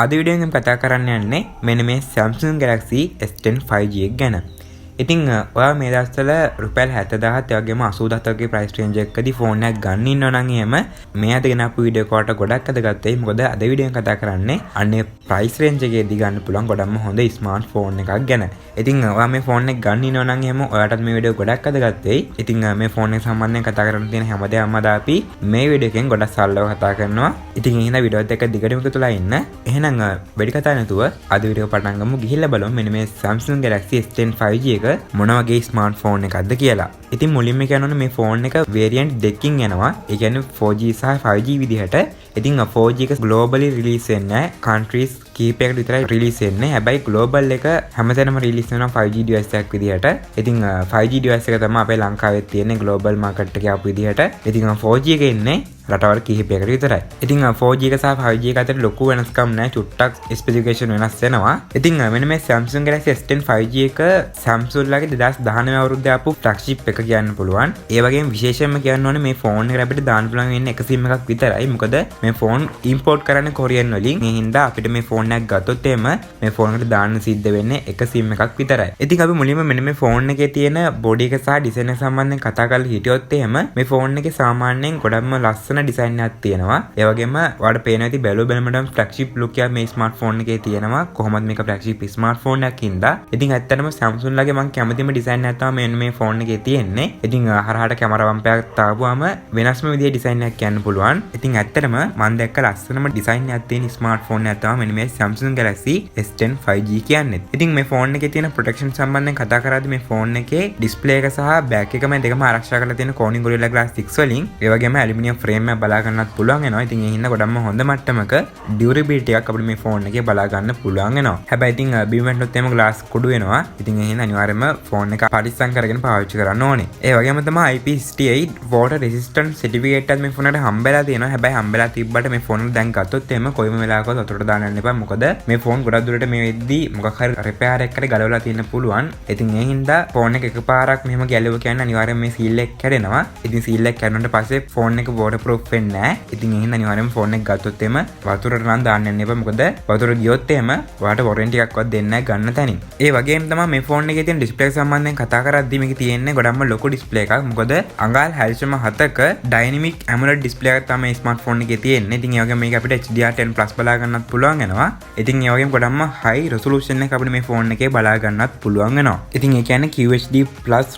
අද වීඩියෝ එකෙන් කතා කරන්න යන්නේ මෙන්න මේ Samsung Galaxy S10 5G එක ගැන. ඉතින් ඔයා මේ දවස්වල රුපියල් 70000ත් ඒ වගේම 80000ක් වගේ ප්‍රයිස් රේන්ජ් එකකදී ෆෝන් එකක් ගන්න ඉන්නව නම් එහෙම මේ අද ගෙන අපු වීඩියෝ එකට ගොඩක් අදගත්තයි. මොකද අද වීඩියෝ එකෙන් කතා කරන්නේ අන්නේ ප්‍රයිස් රේන්ජ් එකේදී ගන්න පුළුවන් ගොඩක්ම හොඳ ස්මාර්ට් ෆෝන් එකක් ගැන. ඉතින් ඔයා මේ ෆෝන් එක ගන්න ඉන්නව නම් එහෙම ඔයාටත් මේ වීඩියෝ ගොඩක් අදගත්තයි. ඉතින් මේ ෆෝන් එක සම්බන්ධයෙන් කතා කරන්න තියෙන හැමදේම අද අපි මේ වීඩියෝ එකෙන් ගොඩක් සරලව කතා කරනවා. ඉතින් එහෙනම් වීඩියෝත් එක්ක දිගටම එකතුලා ඉන්න. එහෙනම් වැඩි කතා නැතුව අද වීඩියෝ පටන් ගමු. ගිහිල්ලා බලමු මෙන්න මේ Samsung Galaxy S10 5G එක මොන වගේ ස්මාර්ට් ෆෝන් එකක්ද කියලා. ඉතින් මුලින්ම කියනවනේ මේ ෆෝන් එක වේරියන්ට් දෙකකින් එනවා. ඒ කියන්නේ 4G සහ 5G විදිහට. ඉතින් 4G එක ග්ලෝබලි රිලීස් වෙන්නේ නැහැ. කන්ට්‍රීස් කීපයකට විතරයි රිලීස් වෙන්නේ. හැබැයි ග්ලෝබල් එක හැමතැනම රිලීස් වෙනවා 5G device එකක් විදිහට. ඉතින් 5G device එක තමයි අපේ ලංකාවේ තියෙන්නේ ග්ලෝබල් මාකට් එකේ ආපු විදිහට. ඉතින් 4G එක ඉන්නේ රටවල් කිහිපයකට විතරයි. ඉතින් 4G එක සහ 5G එක අතර ලොකු වෙනස්කම් නැහැ. චුට්ටක් ස්පෙસિෆිකේෂන් වෙනස් වෙනවා. ඉතින් මෙන්න මේ Samsung Galaxy S10 5G එක Samsung ලගේ 2019 අවුරුද්දේ ආපු flagship එක කියන්න පුළුවන්. ඒ වගේම විශේෂයෙන්ම කියන්න ඕනේ මේ ෆෝන් එකට අපිට දාන්න පුළුවන් වෙන්නේ එක SIM එකක් විතරයි. මොකද මේ ෆෝන් import කරන්නේ කොරියන් වලින්. ඒ හින්දා අපිට මේ ෆෝන් එකක් ගත්තොත් එහෙම මේ ෆෝන් එකට දාන්න සිද්ධ වෙන්නේ එක SIM එකක් විතරයි. ඉතින් අපි මුලින්ම මෙන්න මේ ෆෝන් එකේ තියෙන බොඩි එක සහ ඩිසයින් එක සම්බන්ධයෙන් කතා කරලා හිටියොත් එහෙම මේ ෆෝන් එකේ සාමාන්‍යයෙන් ගොඩක්ම ලස්සන ඩිසයින් එකක් තියෙනවා. ඒ වගේම ඔයාලට පේනවා ඇති බැලුව බැලමටම flagship look එක මේ ස්මාර්ට් ෆෝන් එකේ තියෙනවා. කොහොමද මේක flagship ස්මාර්ට් ෆෝන් එකක් හින්දා. ඉතින් ඇත්තටම Samsung ලගේ මම කැමතිම ඩිසයින් එකක් තමයි මේ ෆෝන් එකේ තියෙන්නේ. ඉතින් හරහාට කැමරා වම්පයක් තාවුවාම වෙනස්ම විදිහේ ඩිසයින් එකක් කියන්න පුළුවන්. ඉතින් ඇත්තටම මම දැක්ක ලස්සනම ඩිසයින් එකක් තියෙන ස්මාර්ට් ෆෝන් එකක් තමයි මෙන්න මේ Samsung Galaxy S10 5G කියන්නේ. ඉතින් මේ ෆෝන් එකේ තියෙන ප්‍රොටෙක්ෂන් සම්බන්ධයෙන් කතා කරද්දී මේ ෆෝන් එකේ ඩිස්ප්ලේ එක සහ බෑක් එක මේ දෙකම ආරක්ෂා කරලා තියෙන Corning Gorilla Glass 6 වලින් ඒ වගේම ඇලුමිනියම් ෆ්‍රේම් එකක් බලා ගන්නත් පුළුවන් වෙනවා. ඉතින් ඒ හින්දා ගොඩක්ම හොඳ මට්ටමක ඩියුරබිලිටි එකක් අපිට මේ ෆෝන් එකේ බලා ගන්න පුළුවන් වෙනවා. හැබැයි ඉතින් බීම් වැටුනොත් එහෙම ග්ලාස් කුඩු වෙනවා. ඉතින් ඒ හින්දා අනිවාර්යයෙන්ම ෆෝන් එක පරිස්සම් කරගෙන පාවිච්චි කරන්න ඕනේ. ඒ වගේම තමයි IP68 water resistant certificate එකක් මේ ෆෝන් එකට හම්බෙලා තියෙනවා. හැබැයි හම්බෙලා තිබ්බට මේ ෆෝන් එක දැන් ගත්තොත් එහෙම කොයිම වෙලාවකවත් වතුරට දාන්න යන්න එපා. මොකද මේ ෆෝන් ගොඩක් දුරට මේ වෙද්දී මොකක් හරි රිපෙයාර් එකකට ගලවලා තියෙන්න පුළුවන්. ඉතින් ඒ හින්දා ෆෝන් එක එකපාරක් මෙහෙම ගැලුව කියන්නේ අනිවාර්යයෙන් මේ සීල් එක කැඩෙනවා. ඉතින් සීල් එක කැඩුණාට පස්සේ ෆෝන් එක water proof වෙන්නේ නැහැ. ඉතින් ඒ හින්දා අනිවාර්යයෙන් ෆෝන් එක ගත්තොත් එහෙම වතුරට නම් දාන්න යන්න එපා. මොකද වතුර ගියොත් එහෙම ඔයාලට වොරන්ටි එකක්වත් දෙන්නේ නැහැ ගන්න තැනින්. ඒ වගේම තමයි මේ ෆෝන් එකේ තියෙන ඩිස්ප්ලේ සම්බන්ධයෙන් කතා කරද්දී මේකේ තියෙන්නේ ගොඩක්ම ලොකු ඩිස්ප්ලේ එකක්. මොකද අඟල් 6.7ක Dynamic AMOLED ඩිස්ප්ලේ එකක් තමයි ස්මාර්ට් ෆෝන් එකේ තියෙන්නේ. ඉතින් ඒ වගේම මේක අපිට HDR10+ බලා ගන්නත් පුළුවන් වෙනවා. ඉතින් ඒ වගේම ගොඩක්ම high resolution එක අපිට මේ ෆෝන් එකේ බලා ගන්නත් පුළුවන් වෙනවා. ඉතින් ඒ කියන්නේ QHD+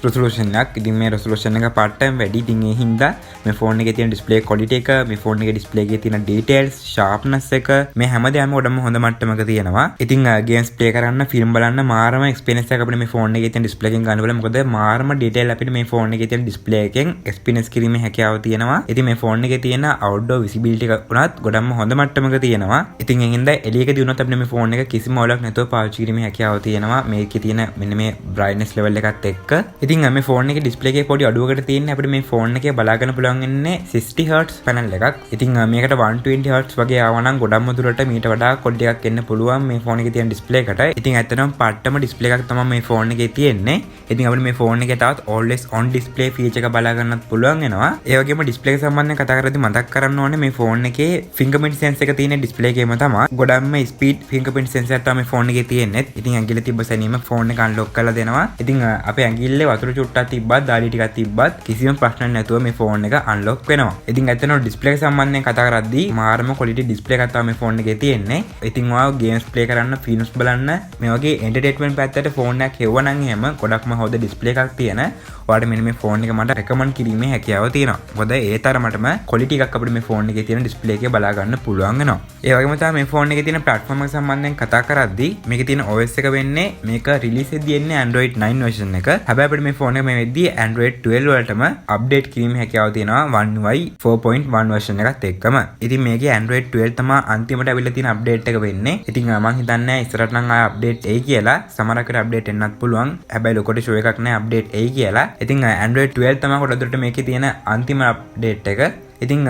resolution එකක්. ඉතින් මේ resolution එක පාටම වැඩි. ඉතින් ඒ හින්දා මේ ෆෝන් එකේ තියෙන ඩිස්ප්ලේ quality එක, මේ ෆෝන් එකේ ඩිස්ප්ලේ එකේ තියෙන details, sharpness එක මේ හැමදේම ගොඩක්ම හොඳ මට්ටමක තියෙනවා. ඉතින් games play කරන්න, film බලන්න මාරම experience එකක් අපිට මේ ෆෝන් එකේ තියෙන ඩිස්ප්ලේ එකෙන් ගන්න පුළුවන්. මොකද මාරම detail අපිට මේ ෆෝන් එකේ තියෙන ඩිස්ප්ලේ එකෙන් experience කිරීමේ හැකියාව තියෙනවා. ඉතින් මේ ෆෝන් එකේ තියෙන outdoor visibility එක උනත් ගොඩක්ම හොඳ මට්ටමක තියෙනවා. ඉතින් ඒ හින්දා එළියකදී උනත් අපිට මේ ෆෝන් එක කිසිම අවුලක් නැතුව පාවිච්චි කිරීමේ හැකියාව තියෙනවා. මේකේ තියෙන මෙන්න මේ brightness level එකත් එක්ක. ඉතින් මේ ෆෝන් එකේ ඩිස්ප්ලේ එකේ පොඩි අඩුවකට තියෙන්නේ අපිට මේ ෆෝන් එකේ බලා ගන්න පුළුවන් වෙන්නේ 60 Hz panel එකක්. ඉතින් මේකට 120 Hz වගේ ආව නම් ගොඩක්ම දුරට මීට වඩා quality එකක් එන්න පුළුවන් මේ ෆෝන් එකේ තියෙන ඩිස්ප්ලේ එකට. ඉතින් ඇත්තටම පට්ටම ඩිස්ප්ලේ එකක් තමයි මේ ෆෝන් එකේ තියෙන්නේ. ඉතින් අපිට මේ ෆෝන් එකේ තවත් always on display feature එක බලා ගන්නත් පුළුවන් වෙනවා. ඒ වගේම ඩිස්ප්ලේ එක සම්බන්ධයෙන් කතා කරද්දී මතක් කරන්න ඕනේ මේ ෆෝන් එකේ fingerprint sensor එක තියෙන ඩිස්ප්ලේ එකේම තමයි ගොඩක්ම speed fingerprint sensor එක තමයි ෆෝන් එකේ තියෙන්නේ. ඉතින් ඇඟිල්ල තිබ්බ සැනීම ෆෝන් එක unlock කරලා දෙනවා. ඉතින් අපේ ඇඟිල්ලේ වතුර චුට්ටක් තිබ්බත් දාඩි ටිකක් තිබ්බත් කිසිම ප්‍රශ්නයක් නැතුව මේ ෆෝන් එක unlock වෙනවා. ඉතින් ඇත්තටම ඩිස්ප්ලේ එක සම්බන්ධයෙන් කතා කරද්දී මාරම quality ඩිස්ප්ලේ එකක් තමයි මේ ෆෝන් එකේ තියෙන්නේ. ඉතින් ඔයාලා ගේම්ස් ප්ලේ කරන්න, ෆිල්ම්ස් බලන්න, මේ වගේ එන්ටර්ටේන්මන්ට් පැත්තට ෆෝන් එකක් හෙව්වනම් එහෙම ගොඩක්ම හොඳ ඩිස්ප්ලේ එකක් තියෙන ඔයාලට මෙන්න මේ ෆෝන් එක මට රෙකමන්ඩ් කිරීමේ හැකියාව තියෙනවා. මොකද ඒ තරමටම quality එකක් අපිට මේ ෆෝන් එකේ තියෙන ඩිස්ප්ලේ එකේ බලා ගන්න පුළුවන් වෙනවා. ඒ වගේම තමයි මේ ෆෝන් එකේ තියෙන platform එක සම්බන්ධයෙන් කතා කරද්දී මේකේ තියෙන OS එක වෙන්නේ මේක රිලීස් වෙද්දී එන්නේ Android 9 version එක. හැබැයි අපිට මේ ෆෝන් එක මේ වෙද්දී Android 12 වලටම අප්ඩේට් කිරීමේ හැකියාව තියෙනවා One UI 4.1 version එකත් එක්කම. ඉතින් මේකේ Android 12 තමයි අන්තිමට අවිල්ලා තියෙන අප්ඩේට් එක වෙන්නේ. ඉතින් මම හිතන්නේ ඉස්සරහට නම් ආය අප්ඩේට් එයි කියලා. සමහරකට අප්ඩේට් එන්නත් පුළුවන්. හැබැයි ලොකෝට ෂෝ එකක් නැහැ අප්ඩේට් එයි කියලා. ඉතින් Android 12 තමයි කොට දුරට මේකේ තියෙන අන්තිම අප්ඩේට් එක. ඉතින්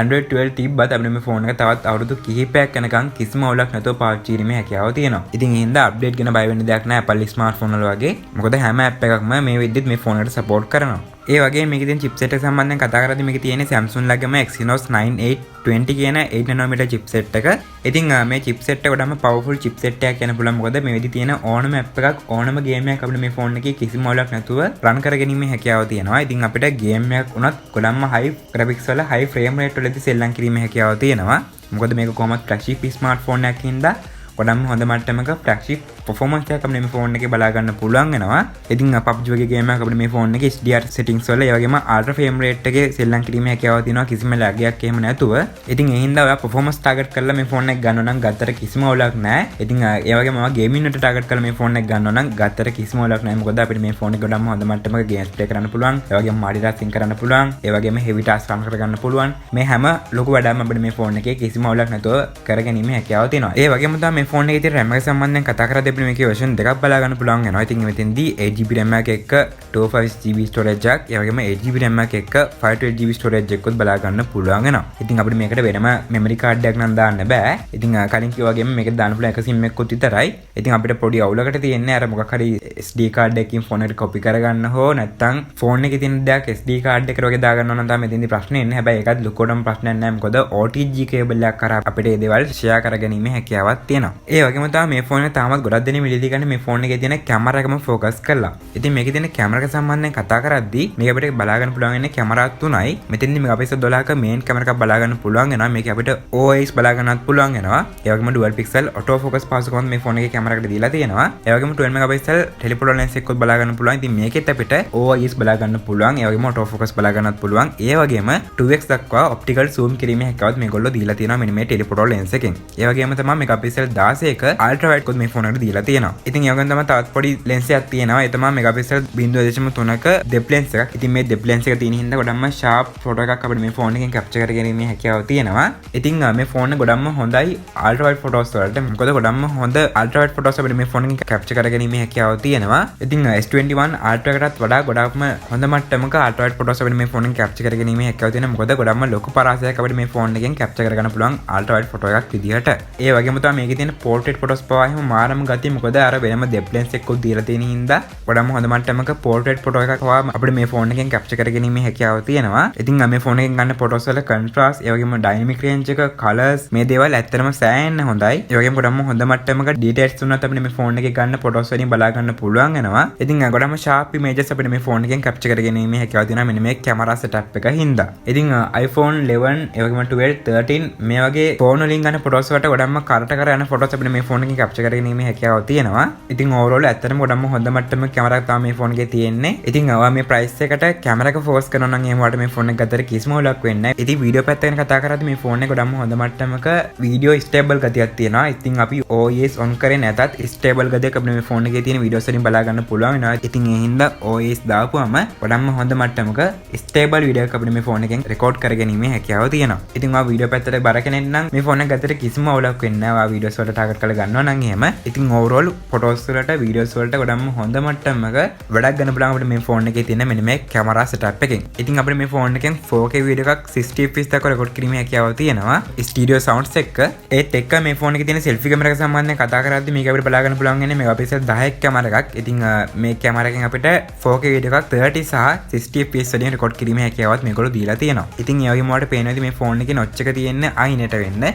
Android 12 තිබ්බත් අපිට මේ ෆෝන් එක තවත් අවුරුදු කිහිපයක් යනකම් කිසිම අවුලක් නැතුව පාවිච්චි කිරීමේ හැකියාව තියෙනවා. ඉතින් ඒ හින්දා අප්ඩේට් ගැන බය වෙන්න දෙයක් නැහැ Apple ස්මාර්ට්ෆෝන් වල වගේ. මොකද හැම ඇප් එකක්ම මේ වෙද්දිත් මේ ෆෝන් එකට සපෝට් කරනවා. ඒ වගේ මේකේ තියෙන chipset එක සම්බන්ධයෙන් කතා කරද්දී මේකේ තියෙන Samsung ලගම Exynos 9820 කියන 8 nanometer chipset එක. ඉතින් මේ chipset එක ගොඩම powerful chipset එකක් කියන පුළුවන්. මොකද මේ විදිහේ තියෙන ඕනම app එකක් ඕනම game එකක් අපිට මේ phone එකේ කිසිම අවුලක් නැතුව run කරගැනීමේ හැකියාව තියෙනවා. ඉතින් අපිට game එකක් උනත් ගොඩම high graphics වල high frame rate වලදී සෙල්ලම් කිරීමේ හැකියාව තියෙනවා. මොකද මේක කොහොමද flagship smartphone එකක් හින්දා ගොඩම හොඳ මට්ටමක flagship performance එකක් අපිට මේ phone එකේ බලා ගන්න පුළුවන් වෙනවා. ඉතින් PUBG වගේ game එකක් අපිට මේ phone එකේ HDR settings වල ඒ වගේම ultra frame rate එකේ සෙල්ලම් කිරීමේ හැකියාව තියෙනවා කිසිම lag එකක් එහෙම නැතුව. ඉතින් ඒ හින්දා ඔයා performance target කරලා මේ phone එක ගන්නවා නම් ගත්තට කිසිම අවුලක් නැහැ. ඉතින් ඒ වගේම ඔයා gaming වලට target කරලා මේ phone එක ගන්නවා නම් ගත්තට කිසිම අවුලක් නැහැ. මොකද අපිට මේ phone එක ගොඩම හොඳ මට්ටමක games play කරන්න පුළුවන්. ඒ වගේම multitask කරන්න පුළුවන්. ඒ වගේම heavy task run කරගන්න පුළුවන්. මේ හැම ලොකු වැඩම අපිට මේ phone එකේ කිසිම අවුලක් නැතුව කරගැනීමේ හැකියාව තියෙනවා. ඒ වගේම තමයි මේ phone එකේ තියෙන RAM එක සම්බන්ධයෙන් කතා කරද්දී අපිට මේකේ version දෙකක් බලා ගන්න පුළුවන් වෙනවා. ඉතින් මෙතෙන්දී 8GB RAM එකක් එක්ක 256GB storage එකක්, ඒ වගේම 8GB RAM එකක් එක්ක 512GB storage එකකුත් බලා ගන්න පුළුවන් වෙනවා. ඉතින් අපිට මේකට වෙනම memory card එකක් නම් දාන්න බෑ. ඉතින් කලින් කිව්වා වගේම මේකට දාන්න පුළුවන් එක SIM එකකුත් විතරයි. ඉතින් අපිට පොඩි අවුලකට තියෙන්නේ අර මොකක් හරි SD card එකකින් phone එකට copy කරගන්න හෝ නැත්නම් phone එකේ තියෙන දෙයක් SD card එකට වගේ දාගන්න ඕන නම් තමයි මෙතෙන්දී ප්‍රශ්නේ එන්නේ. හැබැයි ඒකත් ලොකෝටම ප්‍රශ්නයක් නෑ. මොකද OTG cable එකක් කරා අපිට මේ දේවල් share කරගැනීමේ හැකියාවක් තියෙනවා. ඒ වගේම තමයි මේ phone එක තාමත් ගොඩක් දෙනෙක් මිලදී ගන්න මේ phone එකේ තියෙන කැමරා එකම focus කරලා. ඉතින් මේකේ තියෙන කැමරා එක සම්බන්ධයෙන් කතා කරද්දී මේක අපිට බලා ගන්න පුළුවන් වෙන්නේ කැමරා තුනයි. මෙතෙන්දී මෙගාපික්සල් 12ක main කැමරා එකක් බලා ගන්න පුළුවන් වෙනවා. මේක අපිට OIS බලා ගන්නත් පුළුවන් වෙනවා. ඒ වගේම dual pixel auto focus පහසුකම් මේ phone එකේ කැමරා එකට දීලා තියෙනවා. ඒ වගේම 12 මෙගාපික්සල් telephoto lens එකකුත් බලා ගන්න පුළුවන්. ඉතින් මේකෙත් අපිට OIS බලා ගන්න පුළුවන්. ඒ වගේම auto focus බලා ගන්නත් පුළුවන්. ඒ වගේම 2x දක්වා optical zoom කිරීමේ හැකියාවත් මේගොල්ලෝ දීලා තියෙනවා මෙන්න මේ telephoto lens එකෙන්. ඒ වගේම තමයි මෙගාපික්සල් 16ක ultra wide කුත් මේ phone එකට දීලා තියෙනවා. ඉතින් ඒ වගේම තමයි තවත් පොඩි lens එකක් තියෙනවා. ඒ තමයි මෙගාපික්සල් 0.3ක depth lens එකක්. ඉතින් මේ depth lens එක තියෙන හින්දා ගොඩක්ම sharp photo එකක් අපිට මේ phone එකෙන් capture කරගැනීමේ හැකියාව තියෙනවා. ඉතින් මේ phone එක ගොඩක්ම හොඳයි ultra wide photos වලට. මොකද ගොඩක්ම හොඳ ultra wide photos අපිට මේ phone එකෙන් capture කරගැනීමේ හැකියාව තියෙනවා. ඉතින් S21 ultra එකටත් වඩා ගොඩක්ම හොඳ මට්ටමක ultra wide photos අපිට මේ phone එකෙන් capture කරගැනීමේ හැකියාව තියෙනවා. මොකද ගොඩක්ම ලොකු පරාසයක් අපිට මේ phone එකෙන් capture කරගන්න පුළුවන් ultra wide photo එකක් විදිහට. ඒ වගේම තමයි මේකේ තියෙන portrait photos පවා එහෙම මාරම ගතිය. මොකද අර වෙනම depth lens එකක් දීලා තියෙන හින්දා ගොඩක්ම හොඳ මට්ටමක portrait photo එකක් පවා අපිට මේ phone එකෙන් capture කරගැනීමේ හැකියාව තියෙනවා. ඉතින් මේ phone එකෙන් ගන්න photos වල contrast, ඒ වගේම dynamic range එක, colors මේ දේවල් ඇත්තටම සෑහෙන්න හොඳයි. ඒ වගේම ගොඩක්ම හොඳ මට්ටමක details තුනත් අපිට මේ phone එකේ ගන්න photos වලින් බලා ගන්න පුළුවන් වෙනවා. ඉතින් ගොඩක්ම sharp images අපිට මේ phone එකෙන් capture කරගැනීමේ හැකියාව තියෙනවා මෙන්න මේ camera setup එක හින්දා. ඉතින් iPhone 11 ඒ වගේම 12 13 මේ වගේ phone වලින් ගන්න photos වලට ගොඩක්ම කරට කර යන photos අපිට මේ phone එකෙන් capture කරගැනීමේ හැකියාව තියෙනවා. ඉතින් overall ඇත්තටම ගොඩක්ම හොඳ මට්ටමක කැමරා එකක් තමයි මේ phone එකේ තියෙන්නේ. ඉතින් ඔයා මේ price එකට කැමරා එක focus කරනවා නම් එහෙම වට මේ phone එක ගත්තට කිසිම හොලක් වෙන්නේ නැහැ. ඉතින් වීඩියෝ පැත්ත ගැන කතා කරද්දී මේ phone එක ගොඩක්ම හොඳ මට්ටමක වීඩියෝ stable ගතියක් තියෙනවා. ඉතින් අපි OIS on කරේ නැතත් stable ගතියක් අපිට මේ phone එකේ තියෙන වීඩියෝස් වලින් බලා ගන්න පුළුවන් වෙනවා. ඉතින් ඒ හින්දා OIS දාපුවම ගොඩක්ම හොඳ මට්ටමක stable වීඩියෝ එකක් අපිට මේ phone එකෙන් record කරගැනීමේ හැකියාව තියෙනවා. ඉතින් ඔයා වීඩියෝ පැත්තට බර කෙනෙක් නම් මේ phone එක ගත්තට කිසිම අවුලක් වෙන්නේ නැහැ. ඔයා වීඩියෝස් වලට target කරලා ගන්නවා නම් එහෙම. ඉතින් overall photos වලට videos වලට ගොඩක්ම හොඳ මට්ටමක වැඩක් ගන්න පුළුවන් අපිට මේ phone එකේ තියෙන මෙන්න මේ camera setup එකෙන්. ඉතින් අපිට මේ phone එකෙන් 4K video එකක් 60 fps දක්වා record කිරීමේ හැකියාව තියෙනවා. stereo sounds එක්ක. ඒත් එක්ක මේ phone එකේ තියෙන selfie camera එක සම්බන්ධයෙන් කතා කරද්දී මේක අපිට බලා ගන්න පුළුවන් වෙන්නේ megapixel 10ක camera එකක්. ඉතින් මේ camera එකෙන් අපිට 4K video එකක් 30 සහ 60 fps වලින් record කිරීමේ හැකියාවත් මේගොල්ලෝ දීලා තියෙනවා. ඉතින් ඒ වගේම ඔයාලට පේනවා මේ phone එකේ notch එක තියෙන්නේ i.net වෙන්න.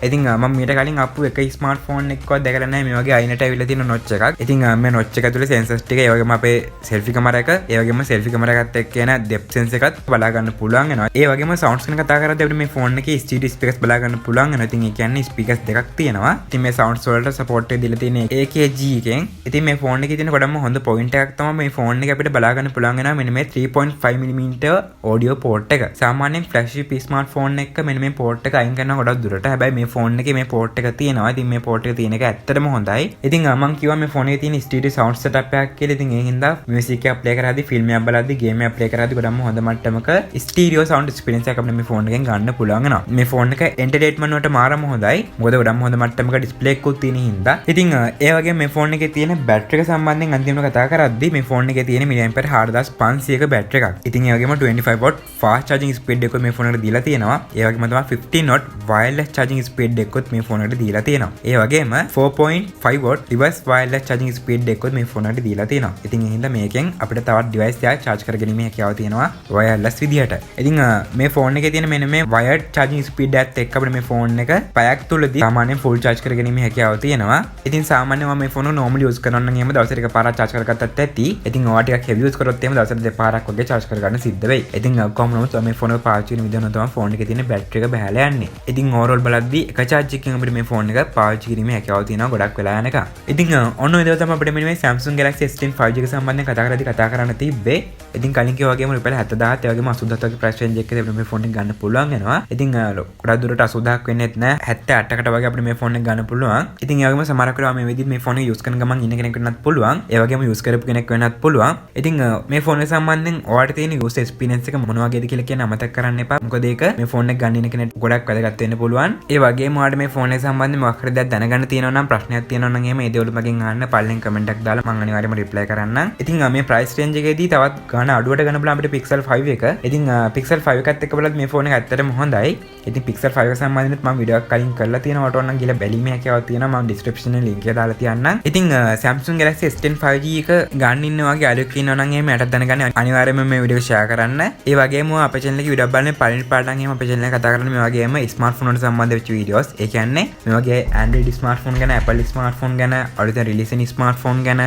ඉතින් මම මීට කලින් අප්පු එක ස්මාර්ට්ෆෝන් එකක්වත් දැකලා නැහැ මේ වගේ i.net ඇවිල්ලා තියෙන notch එකක්. ඉතින් මේ notch එක ඇතුලේ sensors ටික ඒ වගේම අපේ selfie camera එක ඒ වගේම selfie camera එකත් එක්ක එන depth sensor එකත් බලා ගන්න පුළුවන් වෙනවා. ඒ වගේම sounds ගැන කතා කරද්දී අපිට මේ phone එකේ stereo speakers බලා ගන්න පුළුවන් වෙනවා. ඉතින් ඒ කියන්නේ speakers දෙකක් තියෙනවා. ඉතින් මේ sounds වලට support එක දීලා තියෙන AKG එකෙන්. ඉතින් මේ phone එකේ තියෙන ගොඩක්ම හොඳ point එකක් තමයි මේ phone එක අපිට බලා ගන්න පුළුවන් වෙනවා මෙන්න මේ 3.5mm audio port එක. සාමාන්‍යයෙන් flagship smartphone එකක මෙන්න මේ port එක අයින් කරනවා ගොඩක් දුරට. හැබැයි මේ phone එකේ මේ port එක තියෙනවා. ඉතින් මේ port එක තියෙන එක ඇත්තටම හොඳයි. ඉතින් මම කිව්වා මේ phone එකේ තියෙන stereo sound setup එකක් කියලා. ඉතින් ඒ හින්දා music එකක් play කරද්දී film එකක් බලද්දී game එකක් play කරද්දී ගොඩක්ම හොඳ මට්ටමක stereo sound experience එකක් අපිට මේ phone එකෙන් ගන්න පුළුවන් වෙනවා. මේ phone එක entertainment වලට මාරම හොඳයි. මොකද ගොඩක්ම හොඳ මට්ටමක display එකකුත් තියෙන හින්දා. ඉතින් ඒ වගේම මේ phone එකේ තියෙන battery එක සම්බන්ධයෙන් අන්තිමට කතා කරද්දී මේ phone එකේ තියෙන mAh 4500ක battery එකක්. ඉතින් ඒ වගේම 25 watt fast charging speed එක මේ phone එකට දීලා තියෙනවා. ඒ වගේම තමයි 15 watt wireless charging speed speed එකකුත් මේ ෆෝන් එකට දීලා තියෙනවා. ඒ වගේම 4.5 watt reverse wireless charging speed එකකුත් මේ ෆෝන් එකට දීලා තියෙනවා. ඉතින් ඒ හින්දා මේකෙන් අපිට තවත් device එකක් charge කරගැනීමේ හැකියාව තියෙනවා wireless විදිහට. ඉතින් මේ ෆෝන් එකේ තියෙන මෙන්න මේ wired charging speed එකත් එක්ක අපිට මේ ෆෝන් එක පැයක් තුලදී සාමාන්‍යයෙන් full charge කරගැනීමේ හැකියාව තියෙනවා. ඉතින් සාමාන්‍යයෙන් මම මේ ෆෝන් එක normally use කරනවා නම් එහෙම දවසට එකපාරක් charge කරගත්තත් ඇති. ඉතින් ඔයා ටිකක් heavy use කරොත් එහෙම දවසට දෙපාරක් වගේ charge කරගන්න සිද්ධ වෙයි. ඉතින් කොහොම නමුත් මේ ෆෝන් එක පාවිච්චි කරන විදිහ තමයි ෆෝන් එකේ තියෙන බැටරි එක බහලා යන්නේ. ඉතින් overall බලද්දී එක charge එකකින් අපිට මේ ෆෝන් එක පාවිච්චි කිරීමේ හැකියාව තියෙනවා ගොඩක් වෙලා යන එක. ඉතින් ඔන්න ඔය දේ තමයි අපිට මේ Samsung Galaxy S10 5G එක සම්බන්ධයෙන් කතා කරන්න තිබ්බේ. ඉතින් කලින් කිව්වා වගේම රුපියල් 70000ත් ඒ වගේම 80000ත් වගේ price range එකකදී අපිට මේ ෆෝන් එක ගන්න පුළුවන් වෙනවා. ඉතින් ගොඩක් දුරට 80000ක් වෙන්නේත් නැහැ 78කට වගේ අපිට මේ ෆෝන් එක ගන්න පුළුවන්. ඉතින් ඒ වගේම සමහරක් වෙලාව මේ විදිහට මේ ෆෝන් එක use කරන ගමන් ඉන්න කෙනෙක් වෙන්නත් පුළුවන්. ඒ වගේම use කරපු කෙනෙක් වෙන්නත් පුළුවන්. ඉතින් මේ ෆෝන් එක සම්බන්ධයෙන් ඔයාලට තියෙන user experience එක මොන වගේද කියලා කියන අමතක කරන්න එපා. මොකද ඒක මේ ෆෝන් එක ගන්න ඉන්න කෙනෙක් ගොඩක් වැදගත් වෙන්න පුළුවන්. ඒ වගේම ඔයාලට මේ ෆෝන් එක සම්බන්ධයෙන් මොකක් හරි දෙයක් දැනගන්න තියෙනවා නම් ප්‍රශ්නයක් තියෙනවා නම් එහෙම ඒ දේවල් මගෙන් අහන්න පල්ලෙන් කමෙන්ට් එකක් දාලා මම අනිවාර්යයෙන්ම reply කරන්නම්. ඉතින් මේ price range එකේදී තවත් ගන්න අඩුවට ගන්න බලන්න අපිට Pixel 5 එක. ඉතින් Pixel 5 එකත් එක්ක බලද්දි මේ ෆෝන් එක ඇත්තටම හොඳයි. ඉතින් Pixel 5 එක සම්බන්ධයෙන් මම වීඩියෝ එකක් කලින් කරලා තියෙනවා. ඔයාලට ඕන නම් ගිහලා බැලීමේ හැකියාවක් තියෙනවා. මම description එකේ link එක දාලා තියන්නම්. ඉතින් Samsung Galaxy S10 5G එක ගන්න ඉන්න වගේ අලුත් ඉන්නවා නම් එහෙම යටත් දැනගන්න අනිවාර්යයෙන්ම මේ වීඩියෝ එක share කරන්න. ඒ වගේම අපේ channel එකේ වීඩියෝ බලන්නේ පළවෙනි පාඩම් එහෙම අපේ channel එක කතා කරන්නේ මේ වගේම smartphone වලට සම්බන්ධ වෙච්ච වීඩියෝස්. ඒ කියන්නේ මේ වගේ Android smartphone ගැන, Apple smartphone ගැන, අලුතෙන් release වෙන smartphone ගැන,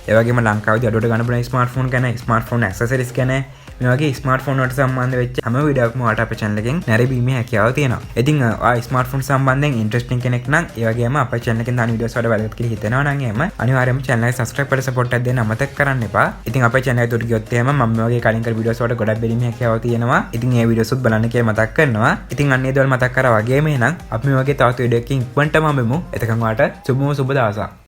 ඒ වගේම ලංකාවේදී අඩුවට ගන්න පුළුවන් smartphone ගැන, smartphone accessories ගැන මේ වගේ ස්මාර්ට්ෆෝන් වලට සම්බන්ධ වෙච්ච හැම වීඩියෝ එකක්ම ඔයාලට අපේ channel එකෙන් නැරඹීමේ හැකියාව තියෙනවා. ඉතින් ඔයා ස්මාර්ට්ෆෝන් සම්බන්ධයෙන් ඉන්ටරෙස්ටිං කෙනෙක් නම් ඒ වගේම අපේ channel එකෙන් දාන වීඩියෝස් වල වැදගත් කියලා හිතෙනවා නම් එහෙම අනිවාර්යයෙන්ම channel එක subscribe කරලා support එකක් දෙන්න අමතක කරන්න එපා. ඉතින් අපේ channel එකට ගියොත් එහෙම මම මේ වගේ කලින් කර වීඩියෝස් වලට ගොඩක් බැලීමේ හැකියාව තියෙනවා. ඉතින් මේ වීඩියෝස් උත් බලන්න කියලා මතක් කරනවා. ඉතින් අන්න ඒ දේවල් මතක් කරා වගේම එහෙනම් අපි මේ වගේ තවත් වීඩියෝ එකකින් ඉක්මනටම හම්බෙමු. එතකන් ඔයාලට සුබ දවසක්.